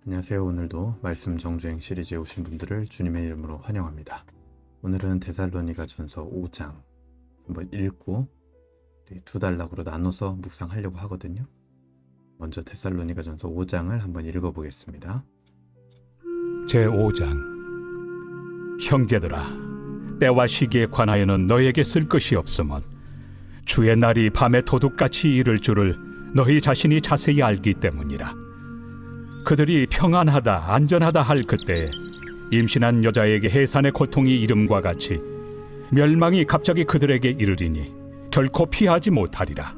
안녕하세요. 오늘도 말씀 정주행 시리즈에 오신 분들을 주님의 이름으로 환영합니다. 오늘은 데살로니가 전서 5장 한번 읽고 두 단락으로 나눠서 묵상하려고 하거든요. 먼저 데살로니가 전서 5장을 한번 읽어보겠습니다. 제5장. 형제들아, 때와 시기에 관하여는 너에게 쓸 것이 없으면 주의 날이 밤에 도둑같이 이를 줄을 너희 자신이 자세히 알기 때문이라. 그들이 평안하다 안전하다 할 그때에 임신한 여자에게 해산의 고통이 이름과 같이 멸망이 갑자기 그들에게 이르리니 결코 피하지 못하리라.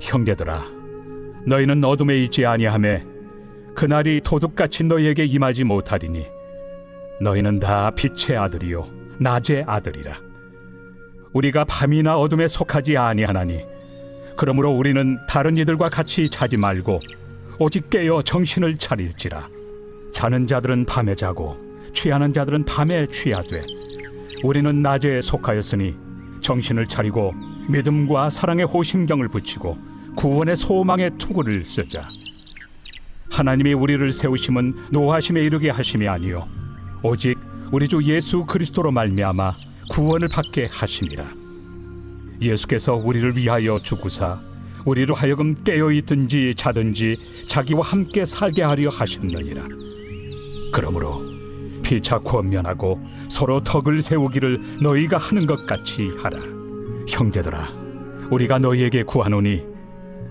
형제들아, 너희는 어둠에 있지 아니하매 그날이 도둑같이 너희에게 임하지 못하리니 너희는 다 빛의 아들이요 낮의 아들이라. 우리가 밤이나 어둠에 속하지 아니하나니 그러므로 우리는 다른 이들과 같이 자지 말고 오직 깨어 정신을 차릴지라. 자는 자들은 밤에 자고 취하는 자들은 밤에 취하되 우리는 낮에 속하였으니 정신을 차리고 믿음과 사랑의 호심경을 붙이고 구원의 소망의 투구를 쓰자. 하나님이 우리를 세우심은 노하심에 이르게 하심이 아니요 오직 우리 주 예수 그리스도로 말미암아 구원을 받게 하심이라. 예수께서 우리를 위하여 죽으사 우리로 하여금 깨어있든지 자든지 자기와 함께 살게 하려 하셨느니라. 그러므로 피차 권면하고 서로 덕을 세우기를 너희가 하는 것 같이 하라. 형제들아, 우리가 너희에게 구하노니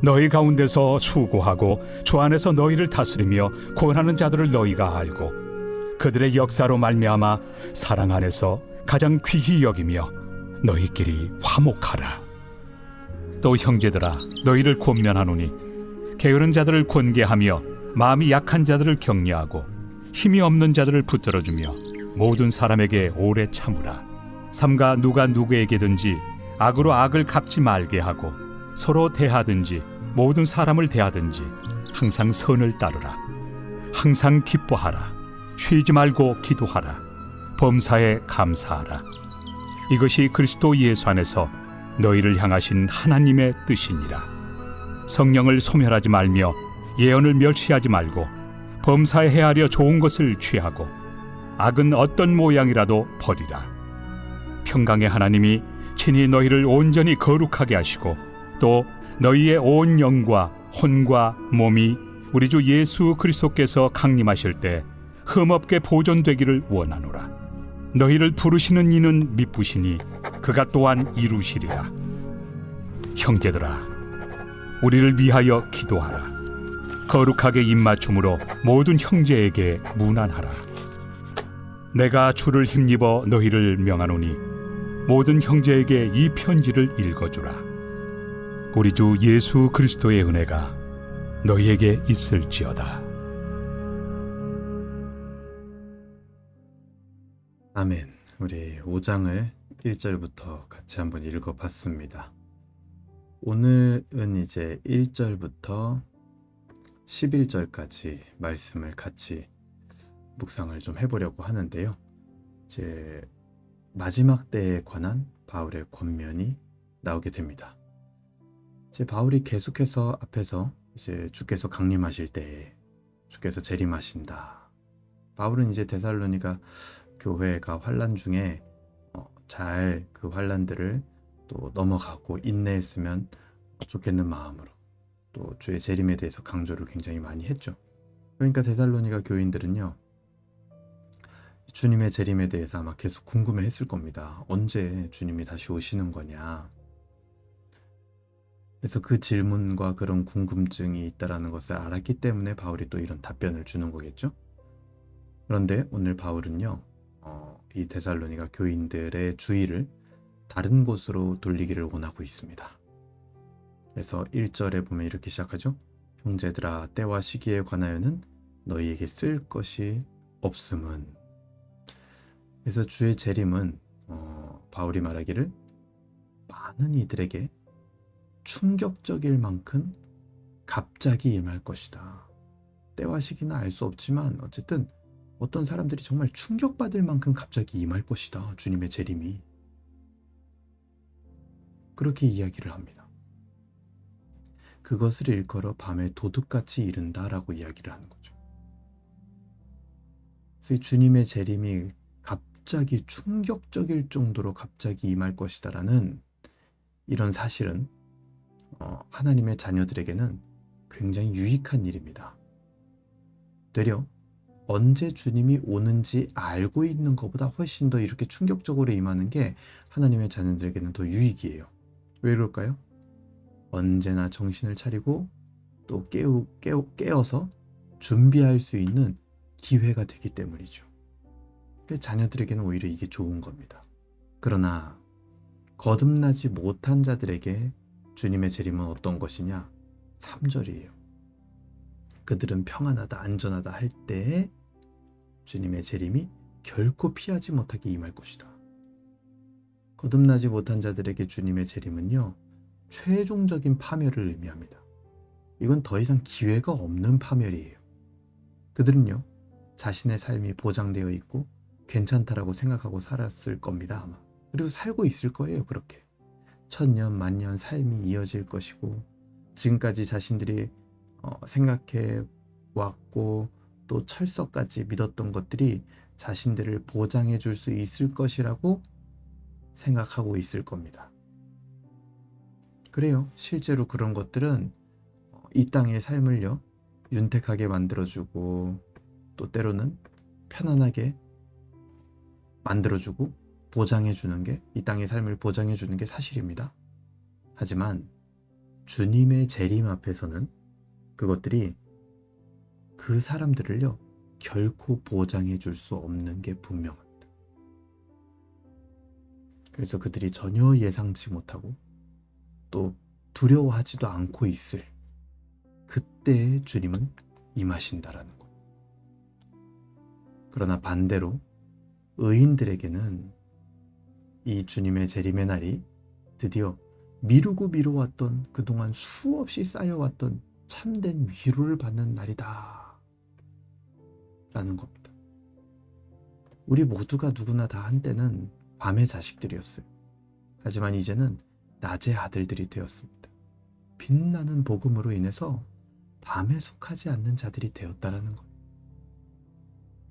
너희 가운데서 수고하고 주 안에서 너희를 다스리며 권하는 자들을 너희가 알고 그들의 역사로 말미암아 사랑 안에서 가장 귀히 여기며 너희끼리 화목하라. 또 형제들아, 너희를 권면하노니 게으른 자들을 권계하며 마음이 약한 자들을 격려하고 힘이 없는 자들을 붙들어주며 모든 사람에게 오래 참으라. 삼가 누가 누구에게든지 악으로 악을 갚지 말게 하고 서로 대하든지 모든 사람을 대하든지 항상 선을 따르라. 항상 기뻐하라. 쉬지 말고 기도하라. 범사에 감사하라. 이것이 그리스도 예수 안에서 너희를 향하신 하나님의 뜻이니라. 성령을 소멸하지 말며 예언을 멸시하지 말고 범사에 헤아려 좋은 것을 취하고 악은 어떤 모양이라도 버리라. 평강의 하나님이 친히 너희를 온전히 거룩하게 하시고 또 너희의 온 영과 혼과 몸이 우리 주 예수 그리스도께서 강림하실 때 흠없게 보존되기를 원하노라. 너희를 부르시는 이는 미쁘시니 그가 또한 이루시리라. 형제들아, 우리를 위하여 기도하라. 거룩하게 입맞춤으로 모든 형제에게 문안하라. 내가 주를 힘입어 너희를 명하노니 모든 형제에게 이 편지를 읽어주라. 우리 주 예수 그리스도의 은혜가 너희에게 있을지어다. 아멘. 우리 5장을 1절부터 같이 한번 읽어봤습니다. 오늘은 이제 1절부터 11절까지 말씀을 같이 묵상을 좀 해보려고 하는데요. 이제 마지막 때에 관한 바울의 권면이 나오게 됩니다. 이제 바울이 계속해서 앞에서 이제 주께서 강림하실 때에 주께서 재림하신다. 바울은 이제 데살로니가 교회가 환난 중에 잘 그 환난들을 또 넘어가고 인내했으면 좋겠는 마음으로 또 주의 재림에 대해서 강조를 굉장히 많이 했죠. 그러니까 데살로니가 교인들은요, 주님의 재림에 대해서 아마 계속 궁금해했을 겁니다. 언제 주님이 다시 오시는 거냐. 그래서 그 질문과 그런 궁금증이 있다라는 것을 알았기 때문에 바울이 또 이런 답변을 주는 거겠죠. 그런데 오늘 바울은요, 이 데살로니가 교인들의 주의를 다른 곳으로 돌리기를 원하고 있습니다. 그래서 1절에 보면 이렇게 시작하죠. 형제들아, 때와 시기에 관하여는 너희에게 쓸 것이 없음은. 그래서 주의 재림은 바울이 말하기를 많은 이들에게 충격적일 만큼 갑자기 임할 것이다. 때와 시기는 알 수 없지만 어쨌든 어떤 사람들이 정말 충격받을 만큼 갑자기 임할 것이다. 주님의 재림이. 그렇게 이야기를 합니다. 그것을 일컬어 밤에 도둑같이 이른다라고 이야기를 하는 거죠. 그래서 이 주님의 재림이 갑자기 충격적일 정도로 갑자기 임할 것이다라는 이런 사실은 하나님의 자녀들에게는 굉장히 유익한 일입니다. 되려 언제 주님이 오는지 알고 있는 것보다 훨씬 더 이렇게 충격적으로 임하는 게 하나님의 자녀들에게는 더 유익이에요. 왜 그럴까요? 언제나 정신을 차리고 또 깨어서 준비할 수 있는 기회가 되기 때문이죠. 그래서 자녀들에게는 오히려 이게 좋은 겁니다. 그러나 거듭나지 못한 자들에게 주님의 재림은 어떤 것이냐? 3절이에요. 그들은 평안하다, 안전하다 할 때에 주님의 재림이 결코 피하지 못하게 임할 것이다. 거듭나지 못한 자들에게 주님의 재림은요, 최종적인 파멸을 의미합니다. 이건 더 이상 기회가 없는 파멸이에요. 그들은요, 자신의 삶이 보장되어 있고 괜찮다라고 생각하고 살았을 겁니다, 아마. 그리고 살고 있을 거예요, 그렇게. 천년, 만년 삶이 이어질 것이고, 지금까지 자신들이 생각해 왔고 또 철석까지 믿었던 것들이 자신들을 보장해 줄 수 있을 것이라고 생각하고 있을 겁니다. 그래요. 실제로 그런 것들은 이 땅의 삶을요, 윤택하게 만들어주고 또 때로는 편안하게 만들어주고 보장해주는 게, 이 땅의 삶을 보장해주는 게 사실입니다. 하지만 주님의 재림 앞에서는 그것들이 그 사람들을요, 결코 보장해 줄 수 없는 게 분명합니다. 그래서 그들이 전혀 예상치 못하고 또 두려워하지도 않고 있을 그때에 주님은 임하신다라는 것. 그러나 반대로 의인들에게는 이 주님의 재림의 날이 드디어 미루고 미뤄왔던, 그동안 수없이 쌓여왔던 참된 위로를 받는 날이다 라는 겁니다. 우리 모두가 누구나 다 한때는 밤의 자식들이었어요. 하지만 이제는 낮의 아들들이 되었습니다. 빛나는 복음으로 인해서 밤에 속하지 않는 자들이 되었다라는 거예요.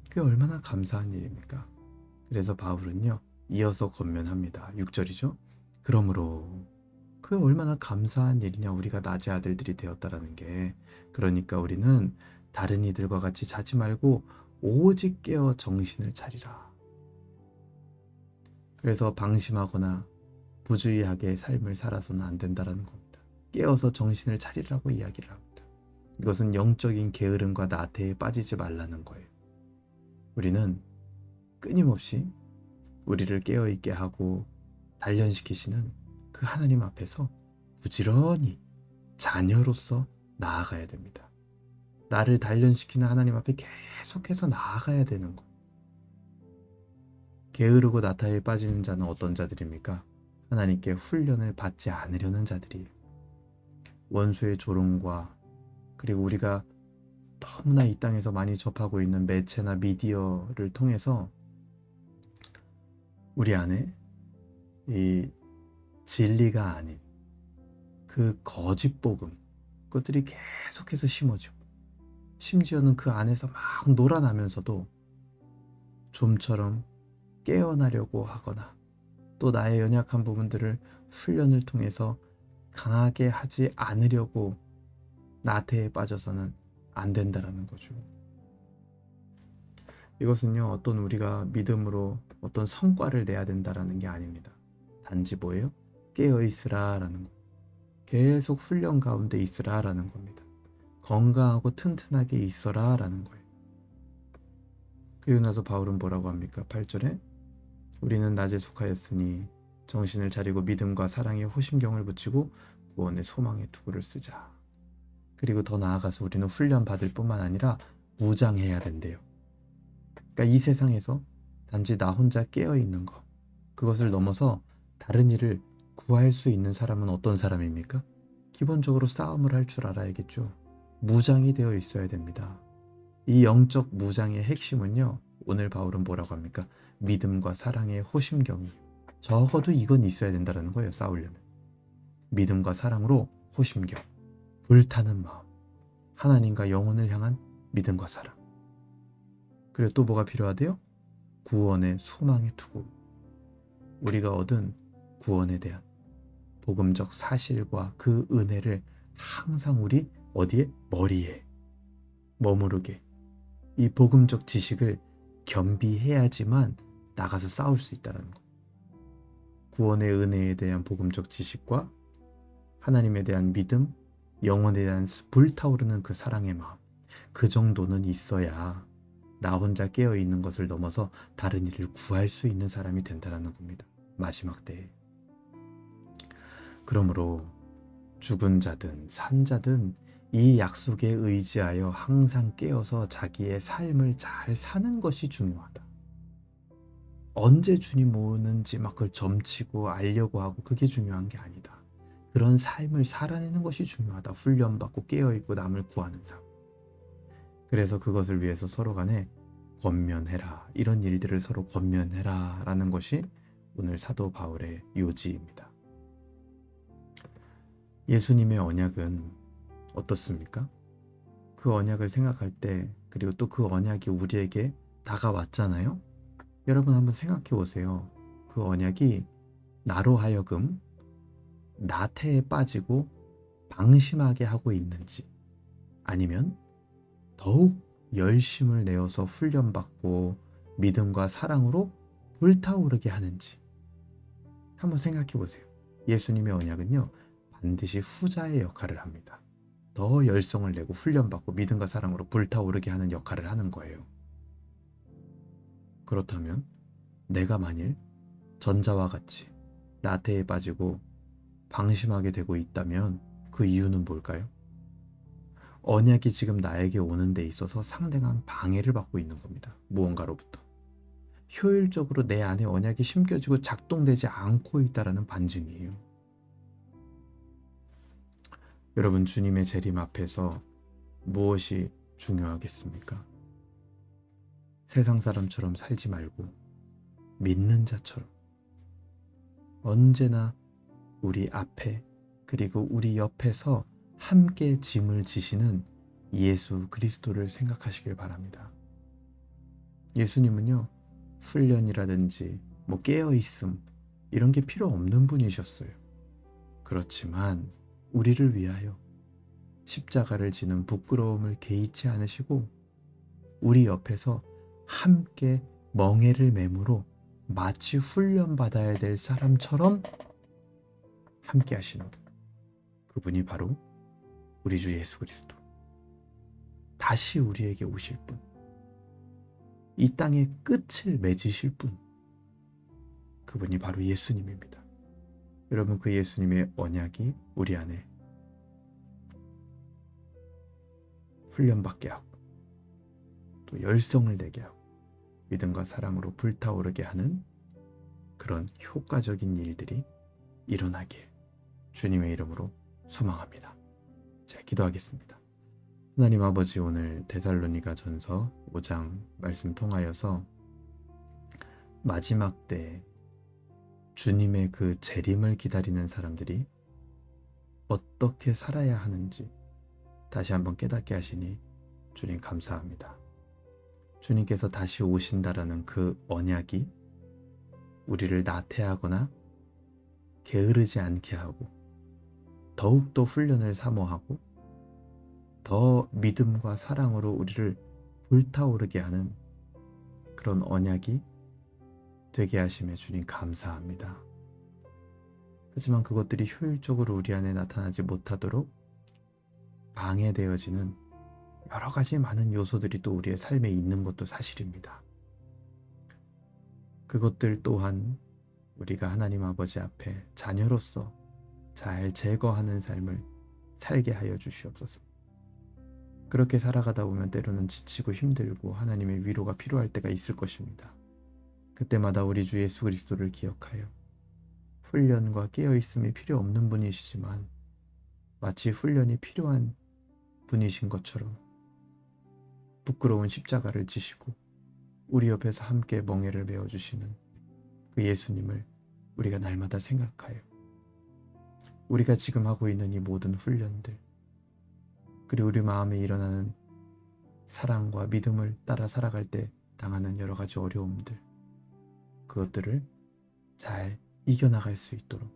그게 얼마나 감사한 일입니까? 그래서 바울은요, 이어서 권면합니다. 6절이죠. 그러므로 그게 얼마나 감사한 일이냐, 우리가 낮의 아들들이 되었다라는 게. 그러니까 우리는 다른 이들과 같이 자지 말고 오직 깨어 정신을 차리라. 그래서 방심하거나 부주의하게 삶을 살아서는 안 된다라는 겁니다. 깨어서 정신을 차리라고 이야기를 합니다. 이것은 영적인 게으름과 나태에 빠지지 말라는 거예요. 우리는 끊임없이 우리를 깨어있게 하고 단련시키시는 그 하나님 앞에서 부지런히 자녀로서 나아가야 됩니다. 나를 단련시키는 하나님 앞에 계속해서 나아가야 되는 것. 게으르고 나태에 빠지는 자는 어떤 자들입니까? 하나님께 훈련을 받지 않으려는 자들이에요. 원수의 조롱과, 그리고 우리가 너무나 이 땅에서 많이 접하고 있는 매체나 미디어를 통해서 우리 안에 이 진리가 아닌 그 거짓 복음, 그것들이 계속해서 심어지고, 심지어는 그 안에서 막 놀아나면서도 좀처럼 깨어나려고 하거나 또 나의 연약한 부분들을 훈련을 통해서 강하게 하지 않으려고 나태에 빠져서는 안 된다라는 거죠. 이것은요, 어떤 우리가 믿음으로 어떤 성과를 내야 된다라는 게 아닙니다. 단지 뭐예요? 깨어있으라라는 거. 계속 훈련 가운데 있으라라는 겁니다. 건강하고 튼튼하게 있어라라는 거예요. 그리고 나서 바울은 뭐라고 합니까? 8절에 우리는 낮에 속하였으니 정신을 차리고 믿음과 사랑에 호심경을 붙이고 구원의 소망의 투구를 쓰자. 그리고 더 나아가서 우리는 훈련 받을 뿐만 아니라 무장해야 된대요. 그러니까 이 세상에서 단지 나 혼자 깨어있는 것, 그것을 넘어서 다른 일을 구할 수 있는 사람은 어떤 사람입니까? 기본적으로 싸움을 할 줄 알아야겠죠. 무장이 되어 있어야 됩니다. 이 영적 무장의 핵심은요, 오늘 바울은 뭐라고 합니까? 믿음과 사랑의 호심경이. 적어도 이건 있어야 된다는 거예요, 싸우려면. 믿음과 사랑으로 호심경, 불타는 마음, 하나님과 영혼을 향한 믿음과 사랑. 그리고 또 뭐가 필요하대요? 구원의 소망의 투구. 우리가 얻은 구원에 대한 복음적 사실과 그 은혜를 항상 우리 어디에? 머리에 머무르게, 이 복음적 지식을 겸비해야지만 나가서 싸울 수 있다는 거. 구원의 은혜에 대한 복음적 지식과 하나님에 대한 믿음, 영혼에 대한 불타오르는 그 사랑의 마음, 그 정도는 있어야 나 혼자 깨어있는 것을 넘어서 다른 이를 구할 수 있는 사람이 된다는 겁니다. 마지막 때에. 그러므로 죽은 자든 산 자든 이 약속에 의지하여 항상 깨어서 자기의 삶을 잘 사는 것이 중요하다. 언제 주님 오는지 막 그걸 점치고 알려고 하고 그게 중요한 게 아니다. 그런 삶을 살아내는 것이 중요하다. 훈련받고 깨어있고 남을 구하는 삶. 그래서 그것을 위해서 서로 간에 권면해라. 이런 일들을 서로 권면해라 라는 것이 오늘 사도 바울의 요지입니다. 예수님의 언약은 어떻습니까? 그 언약을 생각할 때, 그리고 또 그 언약이 우리에게 다가왔잖아요. 여러분 한번 생각해 보세요. 그 언약이 나로 하여금 나태에 빠지고 방심하게 하고 있는지, 아니면 더욱 열심을 내어서 훈련받고 믿음과 사랑으로 불타오르게 하는지 한번 생각해 보세요. 예수님의 언약은요, 반드시 후자의 역할을 합니다. 더 열성을 내고 훈련받고 믿음과 사랑으로 불타오르게 하는 역할을 하는 거예요. 그렇다면 내가 만일 전자와 같이 나태에 빠지고 방심하게 되고 있다면 그 이유는 뭘까요? 언약이 지금 나에게 오는 데 있어서 상당한 방해를 받고 있는 겁니다. 무언가로부터. 효율적으로 내 안에 언약이 심겨지고 작동되지 않고 있다는 반증이에요. 여러분, 주님의 재림 앞에서 무엇이 중요하겠습니까? 세상 사람처럼 살지 말고 믿는 자처럼 언제나 우리 앞에 그리고 우리 옆에서 함께 짐을 지시는 예수 그리스도를 생각하시길 바랍니다. 예수님은요, 훈련이라든지 깨어있음 이런 게 필요 없는 분이셨어요. 그렇지만 우리를 위하여 십자가를 지는 부끄러움을 개의치 않으시고 우리 옆에서 함께 멍에를 메무로 마치 훈련받아야 될 사람처럼 함께 하시는 분, 그분이 바로 우리 주 예수 그리스도, 다시 우리에게 오실 분, 이 땅의 끝을 맺으실 분, 그분이 바로 예수님입니다. 여러분, 그 예수님의 언약이 우리 안에 훈련받게 하고 또 열성을 내게 하고 믿음과 사랑으로 불타오르게 하는 그런 효과적인 일들이 일어나길 주님의 이름으로 소망합니다. 자, 기도하겠습니다. 하나님 아버지, 오늘 데살로니가 전서 5장 말씀 통하여서 마지막 때 주님의 그 재림을 기다리는 사람들이 어떻게 살아야 하는지 다시 한번 깨닫게 하시니 주님 감사합니다. 주님께서 다시 오신다라는 그 언약이 우리를 나태하거나 게으르지 않게 하고 더욱더 훈련을 사모하고 더 믿음과 사랑으로 우리를 불타오르게 하는 그런 언약이 되게 하심에 주님 감사합니다. 하지만 그것들이 효율적으로 우리 안에 나타나지 못하도록 방해되어지는 여러 가지 많은 요소들이 또 우리의 삶에 있는 것도 사실입니다. 그것들 또한 우리가 하나님 아버지 앞에 자녀로서 잘 제거하는 삶을 살게 하여 주시옵소서. 그렇게 살아가다 보면 때로는 지치고 힘들고 하나님의 위로가 필요할 때가 있을 것입니다. 그때마다 우리 주 예수 그리스도를 기억하여 훈련과 깨어있음이 필요 없는 분이시지만 마치 훈련이 필요한 분이신 것처럼 부끄러운 십자가를 지시고 우리 옆에서 함께 멍에를 메어주시는 그 예수님을 우리가 날마다 생각하여 우리가 지금 하고 있는 이 모든 훈련들, 그리고 우리 마음에 일어나는 사랑과 믿음을 따라 살아갈 때 당하는 여러 가지 어려움들, 그것들을 잘 이겨나갈 수 있도록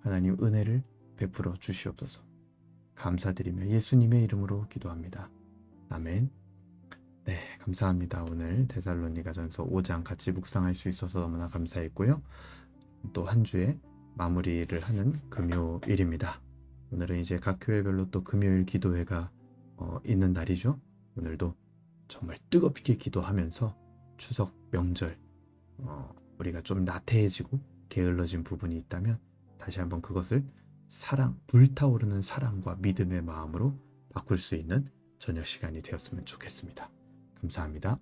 하나님 은혜를 베풀어 주시옵소서. 감사드리며 예수님의 이름으로 기도합니다. 아멘. 네, 감사합니다. 오늘 데살로니가전서 5장 같이 묵상할 수 있어서 너무나 감사했고요. 또 한 주의 마무리를 하는 금요일입니다. 오늘은 이제 각 교회별로 또 금요일 기도회가 있는 날이죠. 오늘도 정말 뜨겁게 기도하면서 추석 명절 우리가 좀 나태해지고 게을러진 부분이 있다면 다시 한번 그것을 사랑, 불타오르는 사랑과 믿음의 마음으로 바꿀 수 있는 저녁 시간이 되었으면 좋겠습니다. 감사합니다.